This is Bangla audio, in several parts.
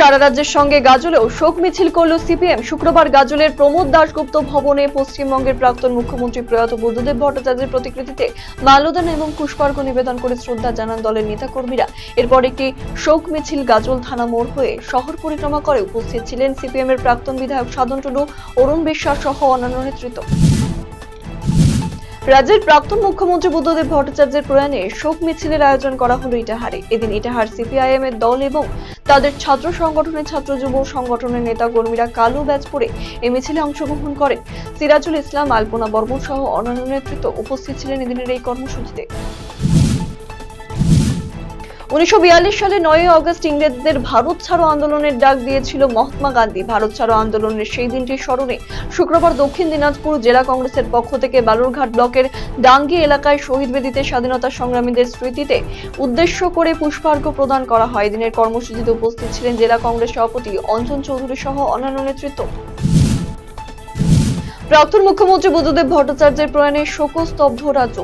সারা রাজ্যের সঙ্গে গাজলেও শোক মিছিল করল সিপিএম। শুক্রবার গাজলের প্রমোদ দাশগুপ্ত ভবনে পশ্চিমবঙ্গের প্রাক্তন মুখ্যমন্ত্রী প্রয়াত বুদ্ধদেব ভট্টাচার্যের প্রতিকৃতিতে মাল্যদান এবং পুষ্পার্ঘ নিবেদন করে শ্রদ্ধা জানান দলের নেতাকর্মীরা। এরপর একটি শোক মিছিল গাজল থানা মোড় হয়ে শহর পরিক্রমা করে উপস্থিত ছিলেন সিপিএম এর প্রাক্তন বিধায়ক সাধন টুডু, অরুণ বিশ্বাস সহ অন্যান্য নেতৃত্ব। রাজ্যের প্রাক্তন মুখ্যমন্ত্রী বুদ্ধদেব ভট্টাচার্যের প্রয়াণে শোক মিছিলের আয়োজন করা হলো ইটাহারে। এদিন ইটাহার সিপিআইএম এর দল এবং তাদের ছাত্র সংগঠনের ছাত্র যুব সংগঠনের নেতা কর্মীরা কালো ব্যাজ পরে এই মিছিলে অংশগ্রহণ করেন। সিরাজুল ইসলাম, আলপনা বর্মন সহ অন্যান্য নেতৃত্ব উপস্থিত ছিলেন এদিনের এই কর্মসূচিতে। 1942 সালে 9 আগস্ট ইংরেজদের ভারত ছাড়ো আন্দোলনের ডাক দিয়েছিল মহাত্মা গান্ধী। ভারত ছাড়ো আন্দোলনের সেই দিনটির স্মরণে শুক্রবার দক্ষিণ দিনাজপুর জেলা কংগ্রেসের পক্ষ থেকে বালুরঘাট ব্লকের ডাঙ্গি এলাকায় শহীদ বেদিতে স্বাধীনতা সংগ্রামীদের স্মৃতিতে উদ্দেশ্য করে পুষ্পার্ঘ প্রদান করা হয়। দিনের কর্মসূচিতে উপস্থিত ছিলেন জেলা কংগ্রেস সভাপতি অঞ্জন চৌধুরী সহ অন্যান্য নেতৃত্ব। প্রাক্তন মুখ্যমন্ত্রী বুদ্ধদেব ভট্টাচার্যের প্রয়াণে শোকস্তব্ধ রাজ্য।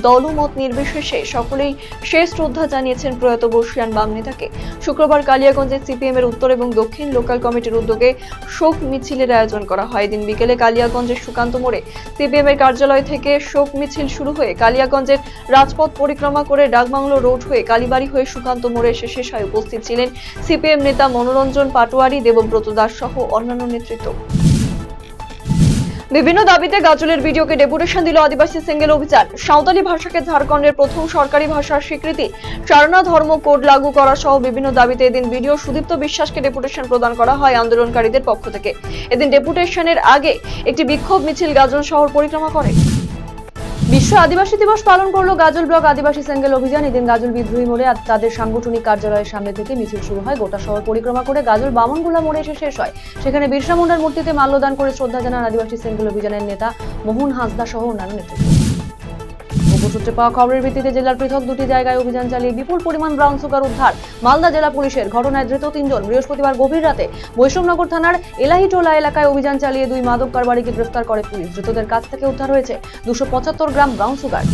দলমত নির্বিশেষে সকলেই শেষ শ্রদ্ধা জানিয়েছেন প্রয়াত বর্ষিয়ান বাম নেতাকে। শুক্রবার কালিয়াগঞ্জে সিপিএম এর উত্তর এবং দক্ষিণ লোকাল কমিটির উদ্যোগে শোক মিছিলের আয়োজন করা হয়। দিন বিকেলে কালিয়াগঞ্জের সুকান্ত মোড়ে সিপিএম এর কার্যালয় থেকে শোক মিছিল শুরু হয়ে কালিয়াগঞ্জের রাজপথ পরিক্রমা করে ডাকবাংলো রোড হয়ে কালীবাড়ি হয়ে সুকান্ত মোড়ে এসে শেষ হয়। উপস্থিত ছিলেন সিপিএম নেতা মনোরঞ্জন পাটোয়ারি, দেবব্রত দাস সহ অন্যান্য নেতৃত্ব। বিভিন্ন দাবিতে গাজলের ভিডিওকে ডেপুটেশন দিল আদিবাসী সিঙ্গেল অভিযান। সাঁওতালি ভাষাকে ঝাড়খণ্ডের প্রথম সরকারি ভাষার স্বীকৃতি, সারনা ধর্ম কোড লাগু করা সহ বিভিন্ন দাবিতে এদিন ভিডিও সুদীপ্ত বিশ্বাসকে ডেপুটেশন প্রদান করা হয় আন্দোলনকারীদের পক্ষ থেকে। এদিন ডেপুটেশনের আগে একটি বিক্ষোভ মিছিল গাজল শহর পরিক্রমা করে। বিশ্ব আদিবাসী দিবস পালন করলো গাজল ব্লক আদিবাসী সিঙ্গেল অভিযান। এদিন গাজল বিদ্রোহী মোড়ে তাদের সাংগঠনিক কার্যালয়ের সামনে থেকে মিছিল শুরু হয়। গোটা শহর পরিক্রমা করে গাজল বামনগোলা মোড়ে এসে শেষ হয়। সেখানে বিরসা মুন্ডার মূর্তিতে মাল্যদান করে শ্রদ্ধা জানান আদিবাসী সিঙ্গেল অভিযানের নেতা মোহন হাঁসদা সহ অন্যান্য নেতৃত্ব। সূত্রে পাওয়া খবরের ভিত্তিতে জেলার পৃথক দুটি জায়গায় অভিযান চালিয়ে বিপুল পরিমাণ ব্রাউন সুগার উদ্ধার। মালদা জেলা পুলিশের ঘটনায় ধৃত 3 জন। বৃহস্পতিবার গভীর রাতে বৈষ্ণবনগর থানার এলাহিটোলা এলাকায় অভিযান চালিয়ে 2 মাদক কারবারিকে গ্রেফতার করে পুলিশ। ধৃতদের কাছ থেকে উদ্ধার হয়েছে 275 গ্রাম ব্রাউন সুগার।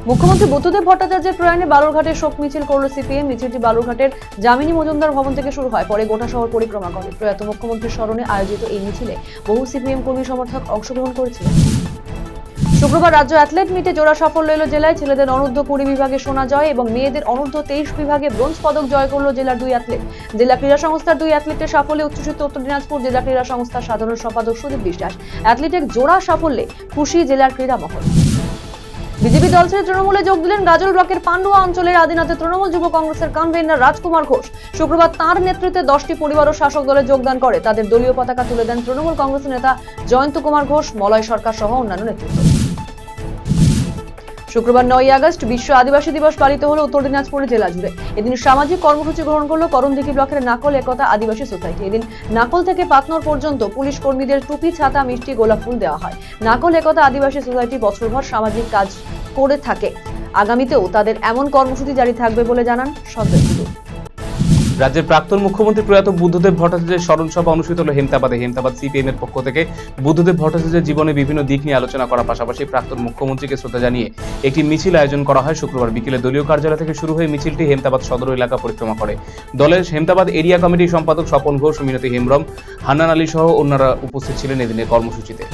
মুখ্যমন্ত্রী বুদ্ধদেব ভট্টাচার্যের প্রয়াণে বালুরঘাটে শোক মিছিল করল সিপিএম। মিছিলটি বালুরঘাটের জামিনী মজুমদার ভবন থেকে শুরু হয়, পরে গোটা শহর পরিক্রমা করে। প্রয়াত মুখ্যমন্ত্রীর স্মরণে আয়োজিত এই মিছিলে বহু সিপিএম কর্মী সমর্থক অংশগ্রহণ করেছিলেন। শুক্রবার রাজ্য অ্যাথলেট মিটে জোড়া সাফল্য এলো জেলায়। ছেলেদের অনূর্ধ্ব 20 বিভাগে সোনা জয় এবং মেয়েদের অনূর্ধ্ব 23 বিভাগে ব্রোঞ্জ পদক জয় করল জেলার 2 অ্যাথলেট। জেলা ক্রীড়া সংস্থার 2 অ্যাথলেটের সাফল্যে উচ্ছ্বসিত উত্তর দিনাজপুর জেলা ক্রীড়া সংস্থার সাধারণ সম্পাদক সুদীপ বিশ্বাস। অ্যাথলেটের জোড়া সাফল্যে খুশি জেলার ক্রীড়া মহল। বিজেপি দল ছেড়ে তৃণমূলে যোগ দিলেন গাজল ব্লকের পান্ডুয়া অঞ্চলের আদিনাথে তৃণমূল যুব কংগ্রেসের কনভেনর রাজকুমার ঘোষ। শুক্রবার তাঁর নেতৃত্বে 10টি পরিবার ও শাসক দলে যোগদান করে। তাদের দলীয় পতাকা তুলে দেন তৃণমূল কংগ্রেসের নেতা জয়ন্ত কুমার ঘোষ, মলয় সরকার সহ অন্যান্য নেতৃত্ব। শুক্রবার 9 আগস্ট বিশ্ব আদিবাসী দিবস পালিত হলো উত্তর দিনাজপুর জেলা জুড়ে। এদিন সামাজিক কর্মসূচি গ্রহণ করলো করণদিঘি ব্লকের নাকল একতা আদিবাসী সোসাইটি। এদিন নাকল থেকে পাতনর পর্যন্ত পুলিশ কর্মীদের টুপি, ছাতা, মিষ্টি, গোলাপ ফুল দেওয়া হয়। নাকল একতা আদিবাসী সোসাইটি বছরভর সামাজিক কাজ করে থাকে। আগামীতেও তাদের এমন কর্মসূচি জারি থাকবে বলে জানান সদস্যরা। রাজ্যের প্রাক্তন মুখ্যমন্ত্রী প্রয়াত বুদ্ধদেব ভট্টাচার্যের স্মরণ সভা অনুষ্ঠিত হল হেমতাবাদে। হেমতাবাদ সিপিএম এর পক্ষ থেকে বুদ্ধদেব ভট্টাচার্যের জীবনে বিভিন্ন দিক নিয়ে আলোচনা করার পাশাপাশি প্রাক্তন মুখ্যমন্ত্রীকে শ্রদ্ধা জানিয়ে একটি মিছিল আয়োজন করা হয়। শুক্রবার বিকেলে দলীয় কার্যালয় থেকে শুরু হয়ে মিছিলটি হেমতাবাদ সদর এলাকা পরিক্রমা করে। দলের হেমতাবাদ এরিয়া কমিটির সম্পাদক স্বপন ঘোষ, মিনতি হেমব্রম, হান্নান আলী সহ অন্যরা উপস্থিত ছিলেন এদিনের কর্মসূচিতে।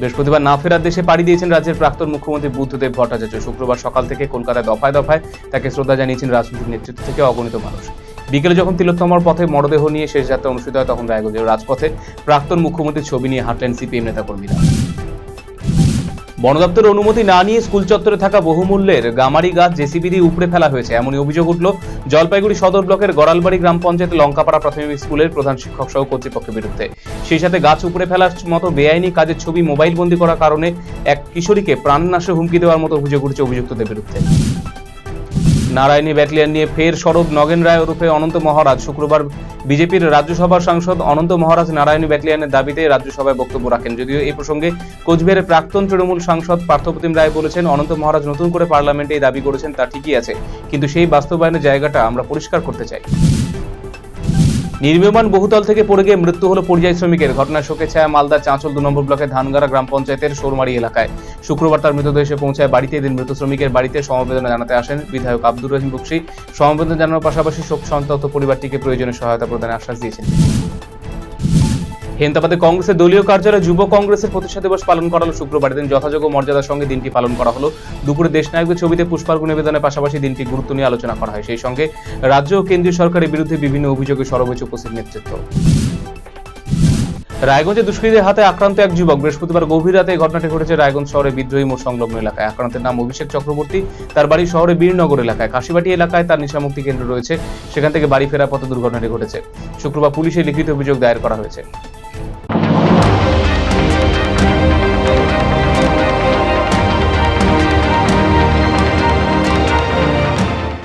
বৃহস্পতিবার না ফেরার দেশে পাড়ি দিয়েছেন রাজ্যের প্রাক্তন মুখ্যমন্ত্রী বুদ্ধদেব ভট্টাচার্য। শুক্রবার সকাল থেকে কলকাতায় দফায় দফায় তাকে শ্রদ্ধা জানিয়েছেন রাজনৈতিক নেতৃত্ব থেকে অগণিত মানুষ। বিকেলে যখন তিলোত্তমার পথে মরদেহ নিয়ে শেষ যাত্রা অনুষ্ঠিত হয়, তখন রায়গঞ্জের রাজপথে প্রাক্তন মুখ্যমন্ত্রীর ছবি নিয়ে হাঁটলেন সিপিএম নেতাকর্মীরা। বন দপ্তরের অনুমতি না নিয়ে স্কুল চত্বরে থাকা বহুমূল্যের গামারি গাছ জেসিবি দিয়ে উপড়ে ফেলা হয়েছে, এমনই অভিযোগ উঠল জলপাইগুড়ি সদর ব্লকের গড়ালবাড়ি গ্রাম পঞ্চায়েতের লঙ্কাপাড়া প্রাথমিক স্কুলের প্রধান শিক্ষক সহ কর্তৃপক্ষের বিরুদ্ধে। সেই সাথে গাছ উপড়ে ফেলার মতো বেআইনি কাজের ছবি মোবাইল বন্দী করার কারণে এক কিশোরীকে প্রাণনাশে হুমকি দেওয়ার মতো অভিযোগ উঠেছে অভিযুক্তদের বিরুদ্ধে। নারায়ণী ব্যাটালিয়ন নিয়ে ফের সরব নগেন রায় ওরফে অনন্ত মহারাজ। শুক্রবার বিজেপির রাজ্যসভার সাংসদ অনন্ত মহারাজ নারায়ণী ব্যাটালিয়নের দাবিতে রাজ্যসভায় বক্তব্য রাখেন। যদিও এই প্রসঙ্গে কোচবিহারের প্রাক্তন তৃণমূল সাংসদ পার্থপ্রতিম রায় বলেছেন, অনন্ত মহারাজ নতুন করে পার্লামেন্টে এই দাবি করেছেন তা ঠিকই আছে, কিন্তু সেই বাস্তবায়নের জায়গাটা আমরা পরিষ্কার করতে চাই। নির্মীয়মান বহুতল থেকে পড়ে গিয়ে মৃত্যু হলো পরিযায়ী শ্রমিকের। ঘটনায় শোকে ছায়া মালদার চাঁচল 2 নম্বর ব্লকের ধানগাড়া গ্রাম পঞ্চায়েতের সোরমারি এলাকায়। শুক্রবার তার মৃতদেহ এসে পৌঁছায় বাড়িতে। এদিন মৃত শ্রমিকের বাড়িতে সমবেদনা জানাতে আসেন বিধায়ক আব্দুর রহিম বক্সী। সমবেদনা জানানোর পাশাপাশি শোক সন্তপ্ত পরিবারটিকে প্রয়োজনীয় সহায়তা প্রদানের আশ্বাস দিয়েছেন। হেমতাবাদে কংগ্রেসের দলীয় কার্যালয়ে যুব কংগ্রেসের প্রতিষ্ঠা দিবস পালন করা হলো শুক্রবার। দিন যথাযোগ্য মর্যাদার সঙ্গে দিনটি পালন করা হলো। দুপুরে দেশনায়কের ছবিতে পুষ্পার্ঘ্য নিবেদনের পাশাপাশি দিনটি গুরুত্ব নিয়ে আলোচনা করা হয়। সেই সঙ্গে রাজ্য ও কেন্দ্রীয় সরকারের বিরুদ্ধে বিভিন্ন অভিযোগে সরব হয়েছে উপস্থিত নেতৃত্ব। রায়গঞ্জে দুষ্কৃতীদের হাতে আক্রান্ত এক যুবক। বৃহস্পতিবার গভীর রাতে এই ঘটনাটি ঘটেছে রায়গঞ্জ শহরের বিদ্রোহী মোড় সংলগ্ন এলাকায়। আক্রান্তের নাম অভিষেক চক্রবর্তী। তার বাড়ি শহরের বীরনগর এলাকায়। কাশিবাটি এলাকায় তার নেশামুক্তি কেন্দ্র রয়েছে। সেখান থেকে বাড়ি ফেরার পথে দুর্ঘটনাটি ঘটেছে। শুক্রবার পুলিশে লিখিত অভিযোগ দায়ের করা হয়েছে।